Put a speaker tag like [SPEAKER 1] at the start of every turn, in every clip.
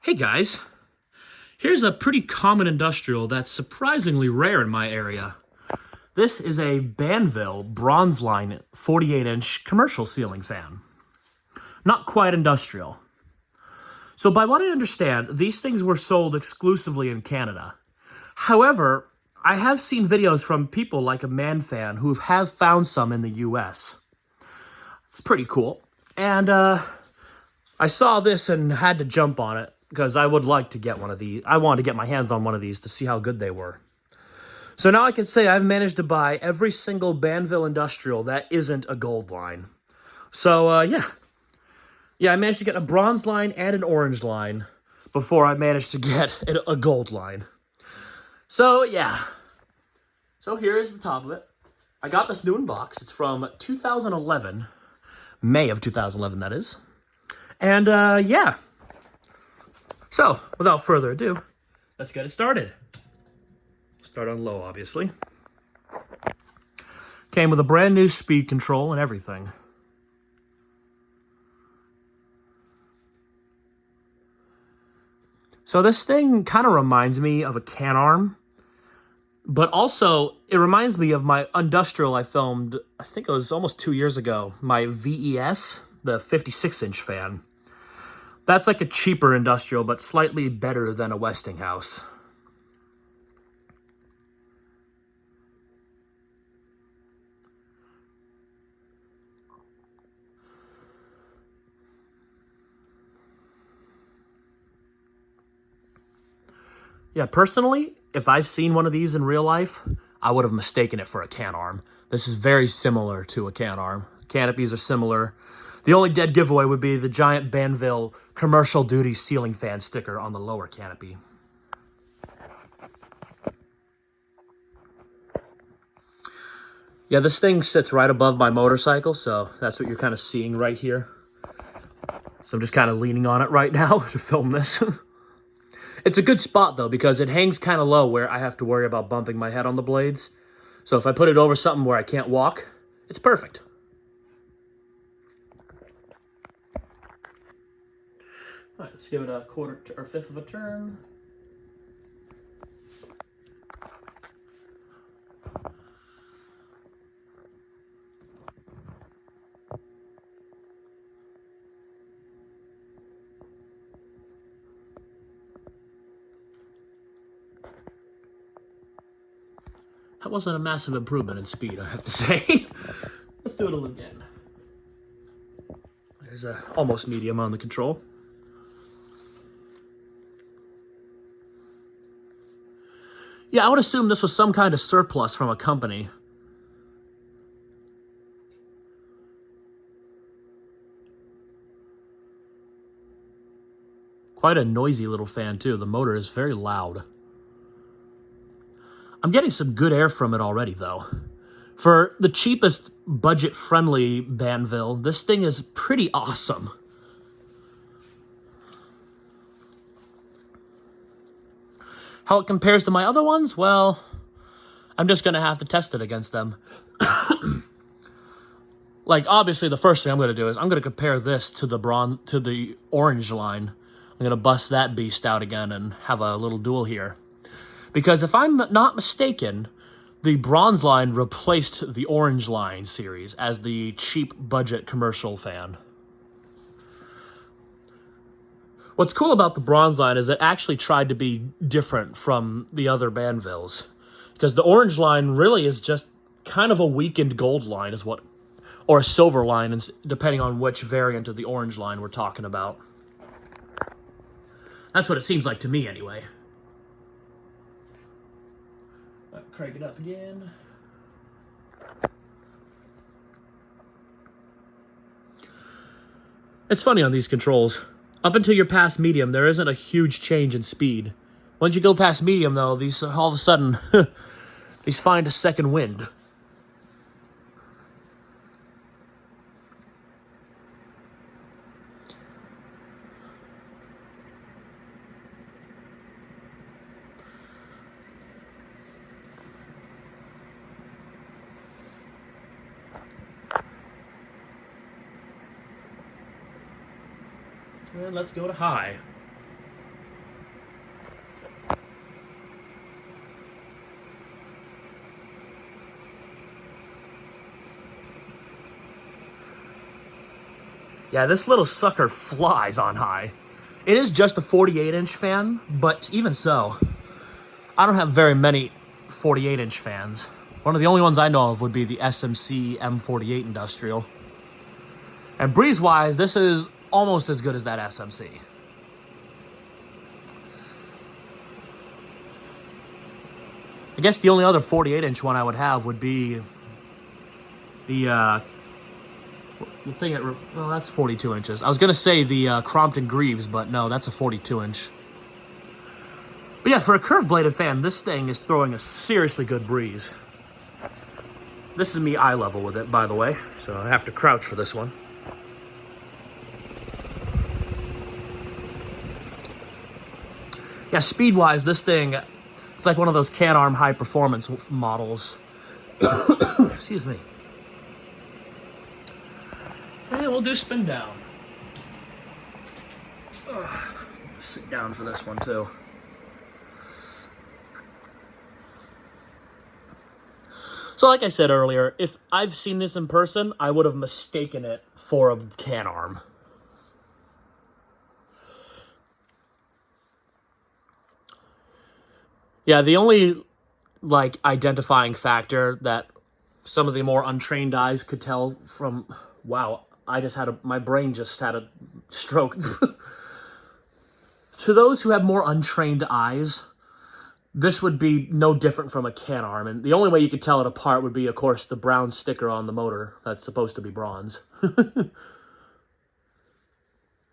[SPEAKER 1] Hey guys, here's a pretty common industrial that's surprisingly rare in my area. This is a Banvil bronze line 48-inch commercial ceiling fan. Not quite industrial. So by what I understand, these things were sold exclusively in Canada. However, I have seen videos from people like a Man Fan who have found some in the US. It's pretty cool. And I saw this and had to jump on it because I would like to get one of these. I wanted to get my hands on one of these to see how good they were. So now I can say I've managed to buy every single Banvil industrial that isn't a gold line. So, yeah. Yeah, I managed to get a bronze line and an orange line before I managed to get a gold line. So, yeah. So here is the top of it. I got this new in box. It's from 2011. May of 2011, that is. And, yeah. So, without further ado, let's get it started. Start on low, obviously. Came with a brand new speed control and everything. So this thing kind of reminds me of a can arm, but also it reminds me of my industrial I filmed, I think it was almost 2 years ago, my VES, the 56-inch fan. That's like a cheaper industrial, but slightly better than a Westinghouse. Yeah, personally, if I've seen one of these in real life, I would have mistaken it for a can arm. This is very similar to a can arm. Canopies are similar. The only dead giveaway would be the giant Banvil commercial duty ceiling fan sticker on the lower canopy. Yeah, this thing sits right above my motorcycle, so that's what you're kind of seeing right here. So I'm just kind of leaning on it right now to film this. It's a good spot, though, because it hangs kind of low where I have to worry about bumping my head on the blades. So if I put it over something where I can't walk, it's perfect. All right, let's give it a quarter or fifth of a turn. That wasn't a massive improvement in speed, I have to say. Let's do it again. There's a almost medium on the control. Yeah, I would assume this was some kind of surplus from a company. Quite a noisy little fan, too. The motor is very loud. I'm getting some good air from it already, though. For the cheapest, budget-friendly Banvil, this thing is pretty awesome. How it compares to my other ones? Well, I'm just going to have to test it against them. Like, obviously, the first thing I'm going to do is I'm going to compare this to the orange line. I'm going to bust that beast out again and have a little duel here. Because if I'm not mistaken, the bronze line replaced the orange line series as the cheap budget commercial fan. What's cool about the bronze line is it actually tried to be different from the other Banvils. Because the orange line really is just kind of a weakened gold line, or a silver line, depending on which variant of the orange line we're talking about. That's what it seems like to me, anyway. Crank it up again. It's funny on these controls. Up until you're past medium, there isn't a huge change in speed. Once you go past medium, though, these all of a sudden, these find a second wind. And let's go to high. Yeah, this little sucker flies on high. It is just a 48-inch fan, but even so, I don't have very many 48-inch fans. One of the only ones I know of would be the SMC M48 Industrial. And breeze-wise, this is almost as good as that SMC. I guess the only other 48-inch one I would have would be the thing at, well, that's 42 inches. I was going to say the Crompton Greaves, but no, that's a 42-inch. But yeah, for a curved-bladed fan, this thing is throwing a seriously good breeze. This is me eye level with it, by the way, so I have to crouch for this one. Yeah, speed-wise, this thing, it's like one of those can-arm high-performance models. Excuse me. And we'll do spin down. Sit down for this one, too. So like I said earlier, if I've seen this in person, I would have mistaken it for a can arm. Yeah, the only, like, identifying factor that some of the more untrained eyes could tell from... Wow, my brain just had a stroke. To those who have more untrained eyes, this would be no different from a can arm, and the only way you could tell it apart would be, of course, the brown sticker on the motor that's supposed to be bronze.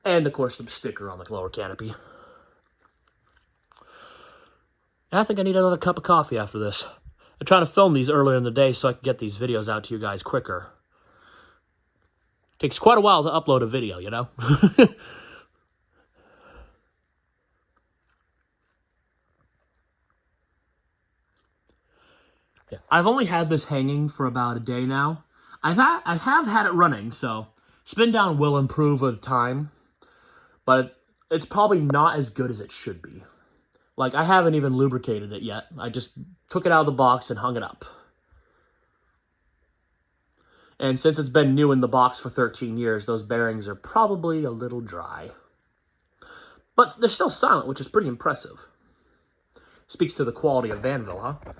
[SPEAKER 1] And, of course, the sticker on the lower canopy. And I think I need another cup of coffee after this. I'm trying to film these earlier in the day so I can get these videos out to you guys quicker. Takes quite a while to upload a video, you know? Yeah, I've only had this hanging for about a day now. I have had it running, so spin down will improve with time, but it's probably not as good as it should be. Like, I haven't even lubricated it yet. I just took it out of the box and hung it up. And since it's been new in the box for 13 years, those bearings are probably a little dry. But they're still silent, which is pretty impressive. Speaks to the quality of Banvil, huh?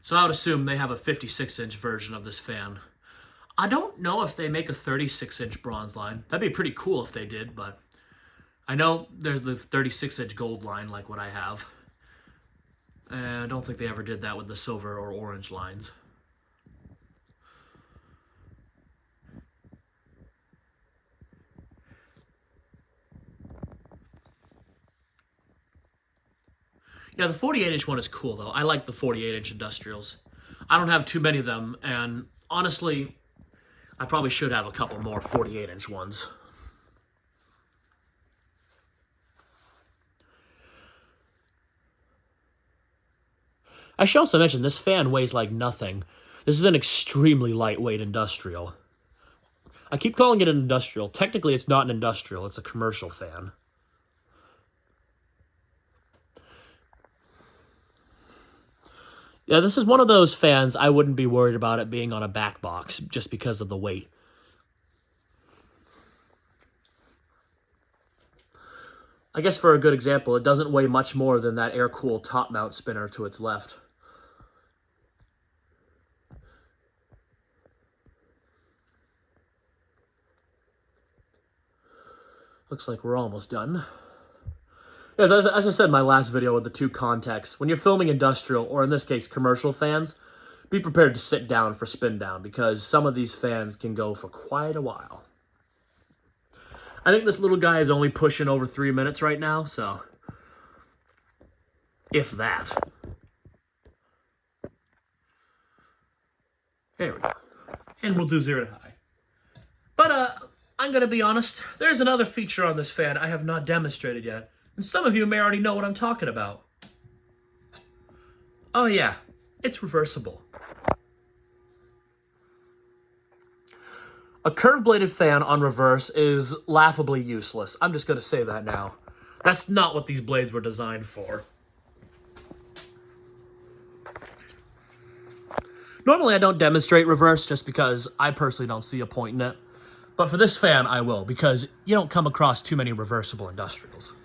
[SPEAKER 1] So I would assume they have a 56-inch version of this fan. I don't know if they make a 36-inch bronze line. That'd be pretty cool if they did, but I know there's the 36-inch gold line like what I have. I don't think they ever did that with the silver or orange lines. Yeah, the 48-inch one is cool, though. I like the 48-inch industrials. I don't have too many of them, and honestly, I probably should have a couple more 48-inch ones. I should also mention, this fan weighs like nothing. This is an extremely lightweight industrial. I keep calling it an industrial. Technically, it's not an industrial. It's a commercial fan. Yeah, this is one of those fans I wouldn't be worried about it being on a back box just because of the weight. I guess for a good example, it doesn't weigh much more than that air-cooled top mount spinner to its left. Looks like we're almost done. As I said in my last video with the two contexts, when you're filming industrial, or in this case commercial fans, be prepared to sit down for spin down, because some of these fans can go for quite a while. I think this little guy is only pushing over 3 minutes right now, so if that. There we go. And we'll do 0 to high. But I'm going to be honest, there's another feature on this fan I have not demonstrated yet. And some of you may already know what I'm talking about. Oh yeah, it's reversible. A curved-bladed fan on reverse is laughably useless. I'm just going to say that now. That's not what these blades were designed for. Normally I don't demonstrate reverse just because I personally don't see a point in it. But for this fan, I will, because you don't come across too many reversible industrials.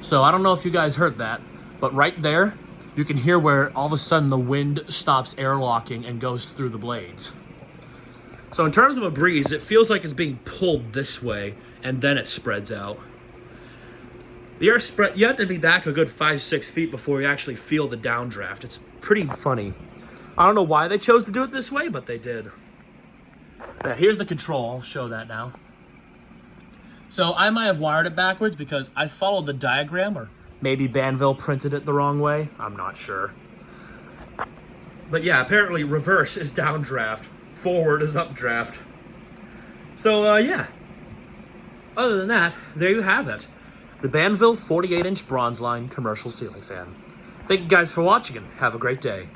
[SPEAKER 1] So I don't know if you guys heard that, but right there, you can hear where all of a sudden the wind stops airlocking and goes through the blades. So in terms of a breeze, it feels like it's being pulled this way and then it spreads out. The air spread, you have to be back a good 5-6 feet before you actually feel the downdraft. It's pretty funny. I don't know why they chose to do it this way, but they did. Yeah, here's the control. I'll show that now. So I might have wired it backwards because I followed the diagram, or maybe Banvil printed it the wrong way. I'm not sure. But yeah, apparently reverse is downdraft, forward is updraft. So yeah. Other than that, there you have it. The Banvil 48-inch bronze line commercial ceiling fan. Thank you guys for watching and have a great day.